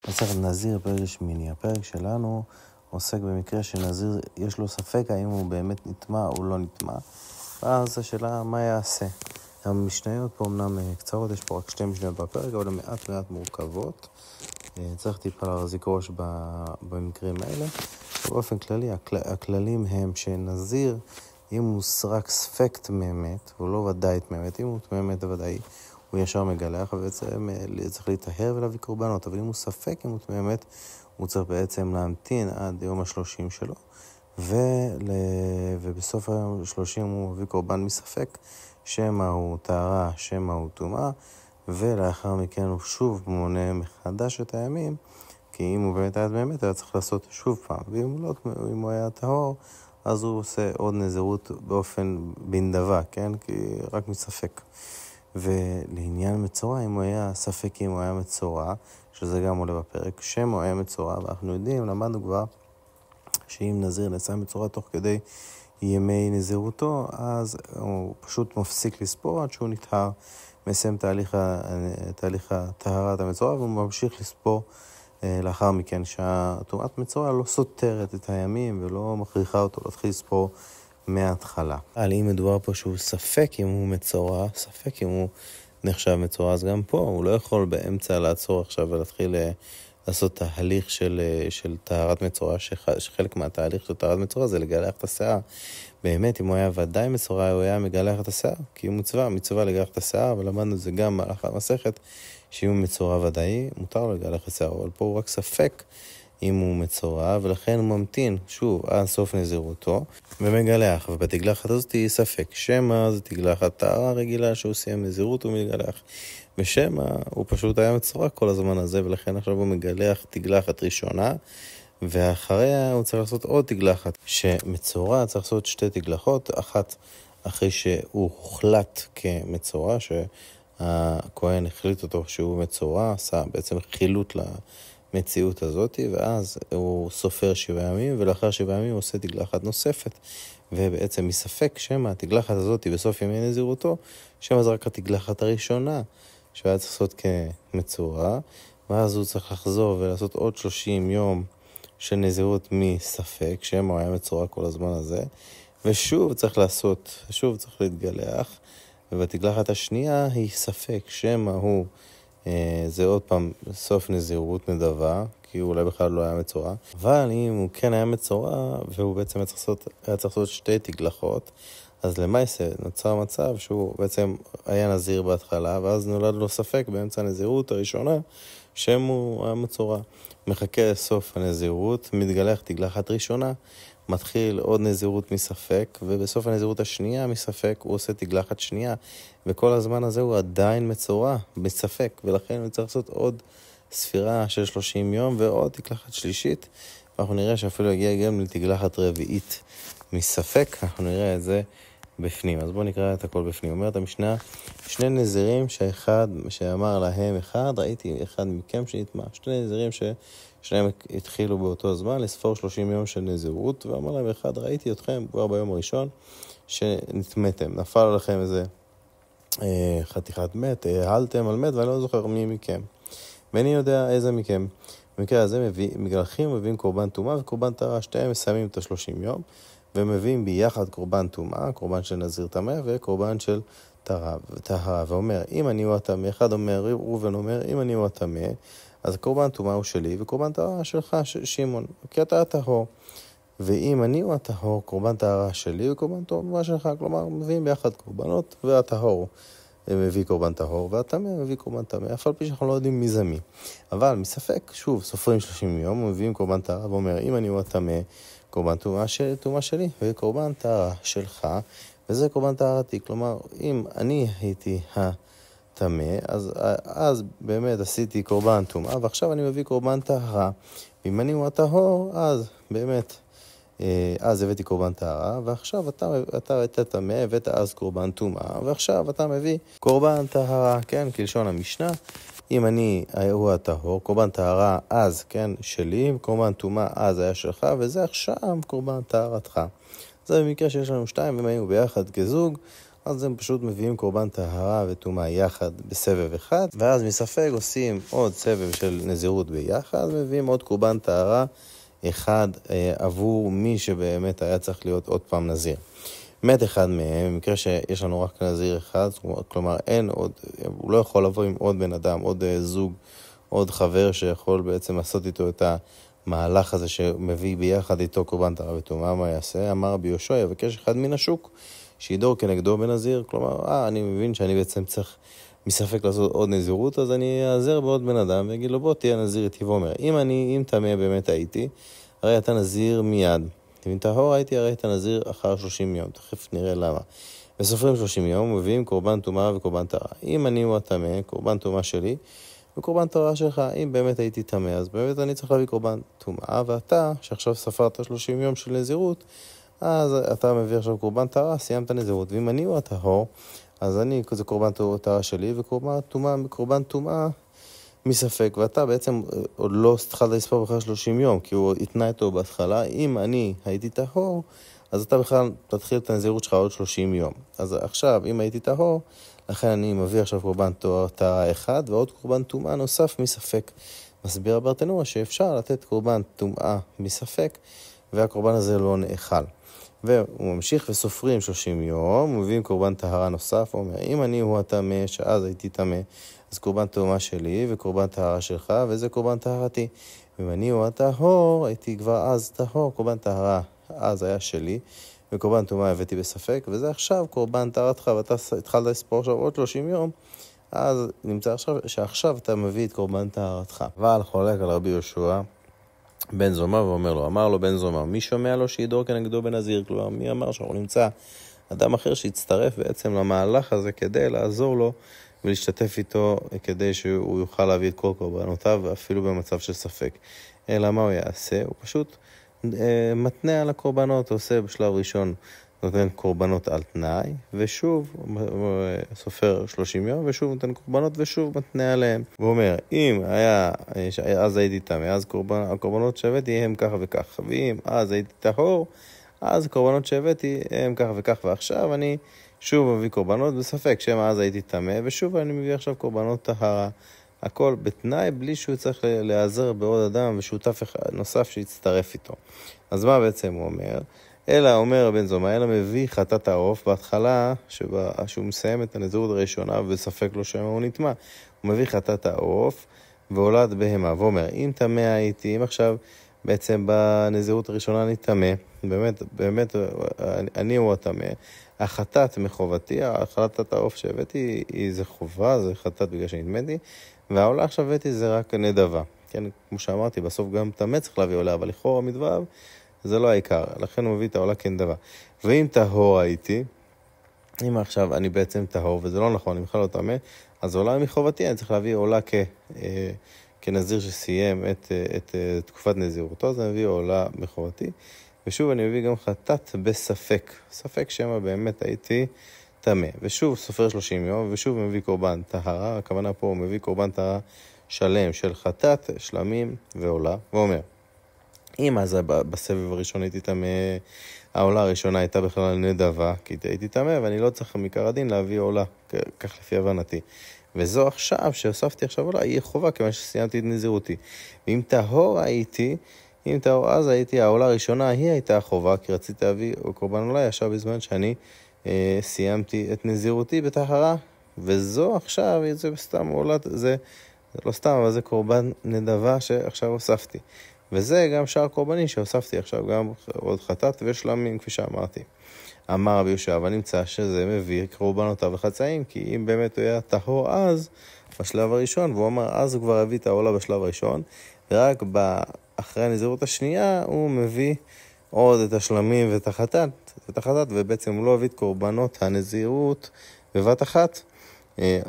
מסכת נזיר, פרק שמיני. הפרק שלנו עוסק במקרה שנזיר יש לו ספק האם הוא באמת נטמע או לא נטמע. ואז השאלה מה יעשה. המשניות פה אמנם קצרות, יש פה רק 2 משניות בפרק, אבל מעט מורכבות. צריך טיפה להחזיק ראש במקרים האלה. באופן כללי, הכללים הם שנזיר, אם הוא רק ספק תממת, הוא לא ודאי תממת, אם הוא תממת ודאי, הוא ישר מגלח, ובעצם צריך להתאהר ולהביא קורבנות, אבל אם הוא ספק, אם הוא תממת, הוא צריך בעצם להמתין עד יום ה-30 שלו, ובסוף היום ה-30 הוא מביא קורבן מספק, שמה הוא טהרה, שמה הוא טומאה, ולאחר מכן הוא שוב מונה מחדש את הימים, כי אם הוא באמת היה באמת, היה צריך לעשות שוב פעם, ואם הוא היה טהור, אז הוא עושה עוד נזירות באופן בנדבה, כן? כי רק מספק. ולעניין מצורע, אם הוא היה ספק אם הוא היה מצורע, שזה גם עולה בפרק, שם הוא היה מצורע, ואנחנו יודעים, למדנו כבר, שאם נזיר נעשה מצורע תוך כדי ימי נזירותו, אז הוא פשוט מפסיק לספור עד שהוא נטהר, מסיים תהליך הטהרת המצורע, והוא ממשיך לספור לאחר מכן, שהטומאת מצורע לא סותרת את הימים ולא מכריחה אותו להתחיל לספור מההתחלה. אבל אם מדובר פה שהוא ספק אם הוא מצורע, ספק אם הוא נחשב מצורע, אז גם פה הוא לא יכול באמצע לעצור עכשיו ולהתחיל לעשות תהליך של טהרת מצורע, שחלק מהתהליך של טהרת מצורע זה לגלח את השיער. באמת, אם הוא היה ודאי מצורע, הוא היה מגלח את השיער, כי הוא מצווה לגלח את השיער, אבל למדנו את זה גם מהלך המסכת, שאם הוא מצורע ודאי, מותר לו לגלח את השיער, אבל פה הוא רק ספק אם הוא מצורע, ולכן הוא ממתין שוב עד סוף נזירותו ומגלח, ובתגלחת הזאת היא ספק שמה זה תגלחת טהרה רגילה שהוא סיים נזירות ומגלח, ושמה הוא פשוט היה מצורע כל הזמן הזה, ולכן עכשיו הוא מגלח תגלחת ראשונה, ואחריה הוא צריך לעשות עוד תגלחת. שמצורע צריך לעשות 2 תגלחות, אחת אחרי שהוא הוחלט כמצורע, שהכהן החליט אותו שהוא מצורע, עשה בעצם חילוט למציאות הזאת, ואז הוא סופר 7 ימים, ולאחר 7 ימים הוא עושה תגלחת נוספת, ובעצם מספק שמה התגלחת הזאת בסוף ימי נזירותו, שמה זה רק התגלחת הראשונה שהיה צריך לעשות כמצורע, ואז הוא צריך לחזור ולעשות עוד 30 יום של נזירות מספק, שמה הוא היה מצורע כל הזמן הזה, ושוב צריך להתגלח, ובתגלחת השנייה היא ספק שמה הוא, זה עוד פעם סוף נזירות נדבה, כי הוא אולי בכלל לא היה מצורע, אבל אם הוא כן היה מצורע, והוא בעצם היה צריך לעשות 2 תגלחות, אז למעשה נוצר מצב שהוא בעצם היה נזיר בהתחלה, ואז נולד לו ספק באמצע הנזירות הראשונה, שם הוא היה מצורע. מחכה לסוף הנזירות, מתגלח תגלחת ראשונה, מתחיל עוד נזירות מספק, ובסוף הנזירות השנייה מספק הוא עושה תגלחת שנייה, וכל הזמן הזה הוא עדיין מצורע מספק, ולכן הוא צריך לעשות עוד ספירה של 30 יום ועוד תגלחת שלישית, ואנחנו נראה שאפילו יגיע גם לתגלחת רביעית מספק, אנחנו נראה את זה בפנים. אז בואו נקרא את הכל בפנים. אומרת המשנה, 2 נזירים שאמר להם אחד, ראיתי אחד מכם שנטמע. 2 נזירים ששניהם התחילו באותו זמן לספור 30 יום של נזירות, ואמר להם אחד, ראיתי אתכם כבר ביום הראשון שנטמאתם. נפל עליכם איזה חתיכת מת, העלתם על מת, ואני לא זוכר מי מכם. ואני יודע איזה מכם. במקרה הזה מגלחים ומביאים קורבן טומאה וקורבן טהרה, 2 מסיימים את 30 יום, ומביאים ביחד קורבן טומאה, קורבן של נזיר טמא, וקורבן של טהרה. ואומר, אם אני הוא הטמא, אחד אומר, ראובן אומר, אם אני הוא הטמא, אז קורבן טומאה הוא שלי, וקורבן טהרה שלך, שמעון, כי אתה הטהור. ואם אני הוא הטהור, קורבן טהרה שלי, וקורבן טומאה שלך, כלומר, מביאים ביחד קורבנות, והטהור מביא קורבן טהור, והטמא מביא קורבן טמא, אף על פי שאנחנו לא יודעים מי זה מי. אבל מספק, שוב, סופרים 30 יום, ומביאים קורבן טהרה, ואומר, אם אני הוא הטמא, קורבן טומאה שלי, וקורבן טהרה שלך, וזה קורבן טהרתי. כלומר, אם אני הייתי הטמא, אז באמת עשיתי קורבן טומאה, ועכשיו אני מביא קורבן טהרה. ואם אני הוא הטהור, אז באמת, אז הבאתי קורבן טהרה, ועכשיו אתה היית טמא, הבאת אז קורבן טומאה, ועכשיו אתה מביא קורבן טהרה, כן, כלשון המשנה. אם אני הוא הטהור, קורבן טהרה אז, כן, שלי, קורבן טומאה אז היה שלך, וזה עכשיו קורבן טהרתך. זה במקרה שיש לנו 2, והם היו ביחד כזוג, אז הם פשוט מביאים קורבן טהרה וטומאה יחד בסבב אחד, ואז מספק עושים עוד סבב של נזירות ביחד, מביאים עוד קורבן טהרה אחד עבור מי שבאמת היה צריך להיות עוד פעם נזיר. מת אחד מהם, במקרה שיש לנו רק נזיר אחד, כלומר אין עוד, הוא לא יכול לבוא עם עוד בן אדם, עוד זוג, עוד חבר שיכול בעצם לעשות איתו את המהלך הזה שמביא ביחד איתו קורבן טהרה וטומאה. מה יעשה? אמר רבי יהושע, יבקש אחד מן השוק שידור כנגדו בנזיר. כלומר, אני מבין שאני בעצם צריך מספק לעשות עוד נזירות, אז אני אעזר בעוד בן אדם ויגיד לו, בוא תהיה נזיר איתי. ואומר, אם תמה באמת הייתי, הרי אתה נזיר מיד. אם טהור הייתי, הרי אתה נזיר אחר 30 יום. תכף נראה למה. וסופרים 30 יום, מביאים קורבן טומאה וקורבן טהרה. אם אני הוא התמה, קורבן טומאה שלי, וקורבן טהרה שלך. אם באמת הייתי תמה, אז באמת אני צריך להביא קורבן טומאה, ואתה, שעכשיו ספרת 30 יום של נזירות, אז אתה מביא עכשיו קורבן טהרה, סיימת נזירות. ואם אני הוא הטהור, אז זה קורבן טהרה שלי, וקורבן טומאה מספק, ואתה בעצם עוד לא התחלת לספור בכלל 30 יום, כי הוא התנה איתו בהתחלה. אם אני הייתי טהור, אז אתה בכלל תתחיל את הנזירות שלך עוד 30 יום. אז עכשיו, אם הייתי טהור, לכן אני מביא עכשיו קורבן טהרה אחד, ועוד קורבן טומאה נוסף מספק. מסביר הברטנורה שאפשר לתת קורבן טומאה מספק, והקורבן הזה לא נאכל. והוא ממשיך וסופרים 30 יום, הוא מביא קורבן טהרה נוסף, הוא אומר, אם אני הוא התמה, שאז הייתי תמה, אז קורבן טומאה שלי וקורבן טהרה שלך, וזה קורבן טהרתי. אם אני הוא הטהור, הייתי כבר אז טהור, קורבן טהרה אז היה שלי, וקורבן טומאה הבאתי בספק, וזה עכשיו קורבן טהרתך, ואתה התחלת לספור עכשיו עוד 30 יום, אז נמצא עכשיו שעכשיו אתה מביא את קורבן טהרתך. אבל חולק על רבי יהושע בן זומא ואומר לו, אמר לו בן זומא, מי שומע לו שידור כנגדו בנזיר? כלומר, מי אמר שאנחנו נמצא אדם אחר שהצטרף בעצם למהלך הזה כדי לעזור לו ולהשתתף איתו כדי שהוא יוכל להביא את כל קורבנותיו אפילו במצב של ספק. אלא מה הוא יעשה? הוא פשוט מתנה על הקורבנות, עושה בשלב ראשון נותן קורבנות על תנאי, ושוב סופר 30 יום, ושוב נותן קורבנות, ושוב מתנה עליהם. הוא אומר, אם היה, אז הייתי תמה, אז הקורבנות שהבאתי הם ככה וככה, ואם אז הייתי טהור, אז הקורבנות שהבאתי הם ככה וככה, ועכשיו אני שוב מביא קורבנות בספק, שמה אז הייתי תמה, ושוב אני מביא עכשיו קורבנות טהרה. הכל בתנאי, בלי שהוא צריך להיעזר בעוד אדם ושותף נוסף שיצטרף איתו. אז מה בעצם הוא אומר? אלא אומר בן זומא, אלא מביא חטאת העוף בהתחלה, שהוא מסיים את הנזירות הראשונה ובספק לו שמה הוא נטמא. הוא מביא חטאת העוף והולד בהמה, ואומר, אם תמה הייתי, אם עכשיו בעצם בנזירות הראשונה אני תמה, באמת אני הוא התמה, החטאת מחובתי, החטאת העוף שהבאתי זה חובה, זה חטאת בגלל שנדמתי, והעולה עכשיו הבאתי זה רק נדבה. כן, כמו שאמרתי, בסוף גם תמה צריך להביא עולה, אבל לכאורה מדבב זה לא העיקר, לכן הוא מביא את העולה כנדבה. ואם טהור הייתי, אם עכשיו אני בעצם טהור, וזה לא נכון, אני בכלל לא תמה, אז עולה מחובתי, אני צריך להביא עולה כנזיר שסיים את תקופת נזירותו, אז אני מביא עולה מחובתי, ושוב אני מביא גם חטאת בספק, ספק שמה באמת הייתי תמה. ושוב סופר 30 יום, ושוב מביא קורבן טהרה, הכוונה פה הוא מביא קורבן טהרה שלם של חטאת, שלמים ועולה, ואומר, אם אז בסבב הראשון הייתי תמה, העולה הראשונה הייתה בכלל נדבה, כי הייתי תמה, ואני לא צריך מעיקר הדין להביא עולה, כך לפי הבנתי. וזו עכשיו, שהוספתי עכשיו עולה, היא חובה, כיוון שסיימתי את נזירותי. ואם טהור הייתי, אז הייתי, העולה הראשונה היא הייתה החובה, כי רציתי להביא קורבן עולה ישר בזמן שאני סיימתי את נזירותי בטהרה. וזו עכשיו, זה סתם עולה, זה לא סתם, אבל זה קורבן נדבה שעכשיו הוספתי. וזה גם שאר קורבני שהוספתי עכשיו, גם עוד חטאת ושלמים, כפי שאמרתי. אמר רבי יהושע, אבל נמצא שזה מביא קורבנותיו וחצאים, כי אם באמת הוא היה טהור אז, בשלב הראשון, והוא אמר, אז הוא כבר הביא את העולה בשלב הראשון, ורק אחרי הנזירות השנייה, הוא מביא עוד את השלמים ואת החטאת, ובעצם הוא לא הביא את קורבנות הנזירות בבת אחת,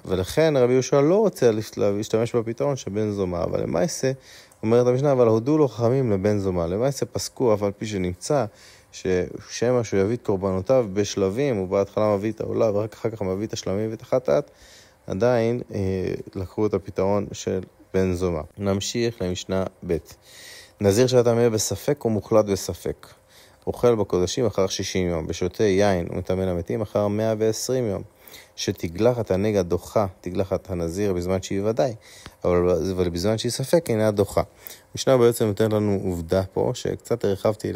ולכן רבי יהושע לא רוצה להשתמש בפתרון של בן זומא, אבל למעשה, אומרת המשנה, אבל הודו לו חכמים לבן זומא, למעשה פסקו, אבל פי שנמצא, ששמה שהוא יביא את קורבנותיו בשלבים, הוא בהתחלה מביא את העולה, ורק אחר כך מביא את השלמים ואת החטאת, עדיין לקחו את הפתרון של בן זומא. נמשיך למשנה ב'. נזיר שאתה אומר בספק הוא מוחלט בספק. אוכל בקודשים אחר 60 יום, ושותה יין ומטמא למתים אחר 120 יום. שתגלחת הנגע דוחה, תגלחת הנזיר בזמן שהיא ודאי, אבל בזמן שהיא ספק אינה דוחה. משנה בעצם נותן לנו עובדה פה, שקצת הרחבתי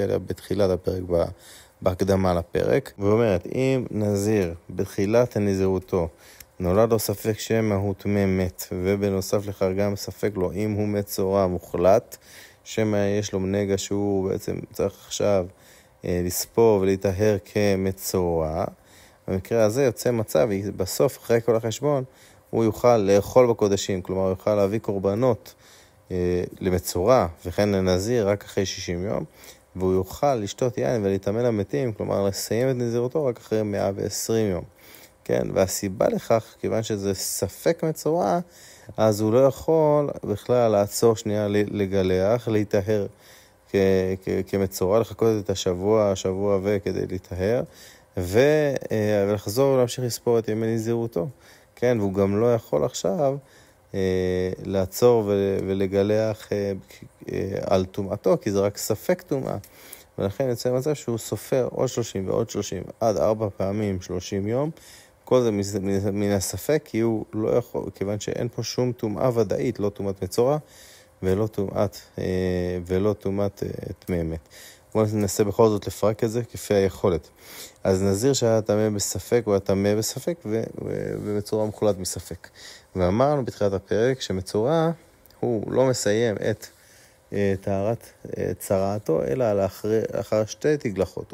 עליה בתחילת הפרק, בהקדמה לפרק, ואומרת, אם נזיר בתחילת הנזירותו נולד לו ספק שמא הוא טמא מת, ובנוסף לכך גם ספק לו אם הוא מצורע מוחלט, שמא יש לו נגע שהוא בעצם צריך עכשיו לספור ולהיטהר כמצורע, במקרה הזה יוצא מצב, בסוף אחרי כל החשבון הוא יוכל לאכול בקודשים, כלומר הוא יוכל להביא קורבנות למצורע וכן לנזיר רק אחרי 60 יום, והוא יוכל לשתות יין ולהתאמן למתים, כלומר לסיים את נזירותו רק אחרי 120 יום. כן, והסיבה לכך, כיוון שזה ספק מצורע, אז הוא לא יכול בכלל לעצור שנייה לגלח, להיטהר כמצורע, לחכות את השבוע וכדי להיטהר, ולחזור ולהמשיך לספור את ימי נזירותו. כן, והוא גם לא יכול עכשיו לעצור ולגלח על טומאתו, כי זה רק ספק טומאה. ולכן יוצא מצב שהוא סופר עוד 30 ועוד 30 עד 4 פעמים 30 יום. כל זה מן הספק, כי הוא לא יכול, כיוון שאין פה שום טומאה ודאית, לא טומאת מצורע ולא טומאת טמא מת. בואו ננסה בכל זאת לפרק את זה כפי היכולת. אז נזיר שהיה טמא בספק, הוא היה טמא בספק ומצורע מוחלט מספק. ואמרנו בתחילת הפרק שמצורע הוא לא מסיים את טהרת צרעתו, אלא אחר 2 תגלחות.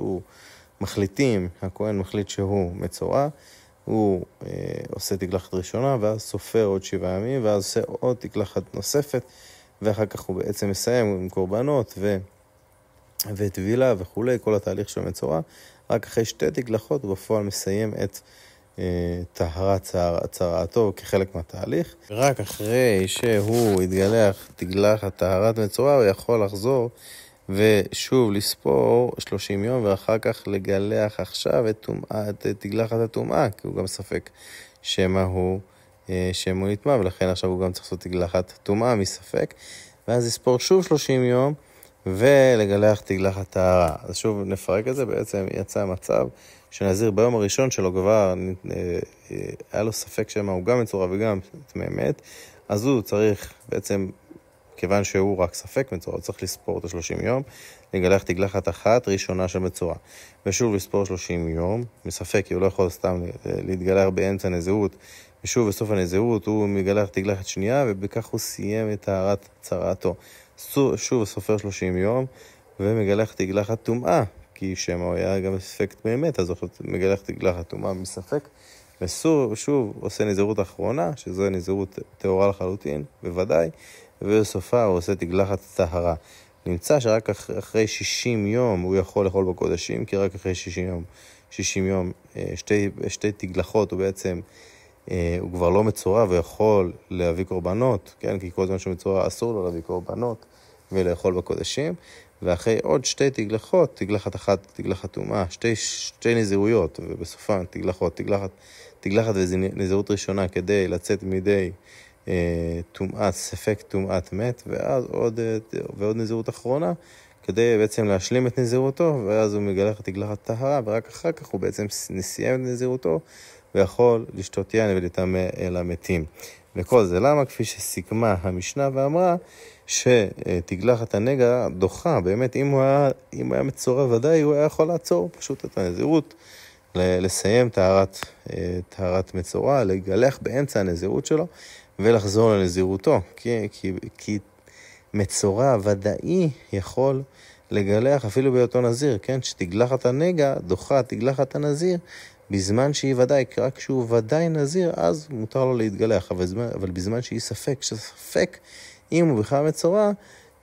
הכהן מחליט שהוא מצורע, הוא עושה תגלחת ראשונה, ואז סופר עוד 7 ימים, ואז עושה עוד תגלחת נוספת, ואחר כך הוא בעצם מסיים עם קורבנות וטבילה וכו', כל התהליך של המצורע. רק אחרי 2 תגלחות הוא בפועל מסיים את טהרת צרעתו כחלק מהתהליך. רק אחרי שהוא יתגלח תגלחת טהרת מצורע, הוא יכול לחזור ושוב לספור 30 יום, ואחר כך לגלח עכשיו את תגלחת הטומאה, כי הוא גם ספק שמא הוא נטמא, ולכן עכשיו הוא גם צריך לעשות תגלחת טומאה מספק, ואז לספור שוב 30 יום ולגלח תגלחת טהרה. אז שוב נפרק את זה, בעצם יצא מצב שנזיר ביום הראשון שלו כבר היה לו ספק שמא הוא גם מצורע וגם טמא מת, אז הוא צריך בעצם, כיוון שהוא רק ספק מצורע, צריך לספור את 30 יום, לגלח תגלחת אחת ראשונה של מצורע, ושוב לספור 30 יום, מספק, כי הוא לא יכול סתם להתגלח באמצע נזירות, ושוב בסוף הנזירות הוא מגלח תגלחת שנייה, ובכך הוא סיים את טהרת צרעתו. שוב סופר 30 יום, ומגלח תגלחת טומאה, כי שמא הוא היה גם ספק טמא מת, אז הוא מגלח תגלחת טומאה מספק, ושוב עושה נזירות אחרונה, שזו נזירות טהורה לחלוטין, בוודאי, ובסופה הוא עושה תגלחת טהרה. נמצא שרק אחרי 60 יום הוא יכול לאכול בקודשים, כי רק אחרי 60 יום שתי תגלחות הוא בעצם, הוא כבר לא מצורע ויכול להביא קורבנות, כן? כי כל זמן שמצורע אסור לו להביא קורבנות ולאכול בקודשים, ואחרי עוד 2 תגלחות, תגלחת אחת, תגלחת טומאה, שתי נזירויות, ובסופה תגלחת ונזירות ראשונה כדי לצאת מידי ספק טומאת מת, ואז ועוד נזירות אחרונה כדי בעצם להשלים את נזירותו, ואז הוא מגלח את תגלחת טהרה, ורק אחר כך הוא בעצם סיים את נזירותו ויכול לשתות יין ולהיטמא למתים. וכל זה למה? כפי שסיכמה המשנה ואמרה שתגלחת הנגע דוחה, באמת אם הוא היה מצורע ודאי הוא היה יכול לעצור פשוט את הנזירות, לסיים טהרת מצורע, לגלח באמצע הנזירות שלו ולחזור לנזירותו, כי מצורע ודאי יכול לגלח אפילו בהיותו נזיר, כן? שתגלחת הנגע דוחה תגלחת הנזיר בזמן שהיא ודאי, רק כשהוא ודאי נזיר אז מותר לו להתגלח, אבל בזמן שהיא ספק אם הוא בכלל מצורע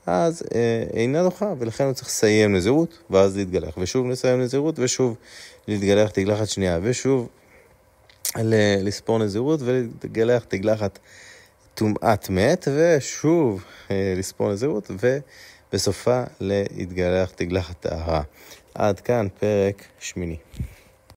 אז אינה דוחה, ולכן הוא צריך לסיים נזירות ואז להתגלח, ושוב לסיים נזירות ושוב להתגלח תגלחת שנייה, ושוב לספור נזירות ולגלח תגלחת טומאת מת, ושוב לספור נזירות, ובסופה להתגלח תגלחת טהרה. עד כאן פרק 8.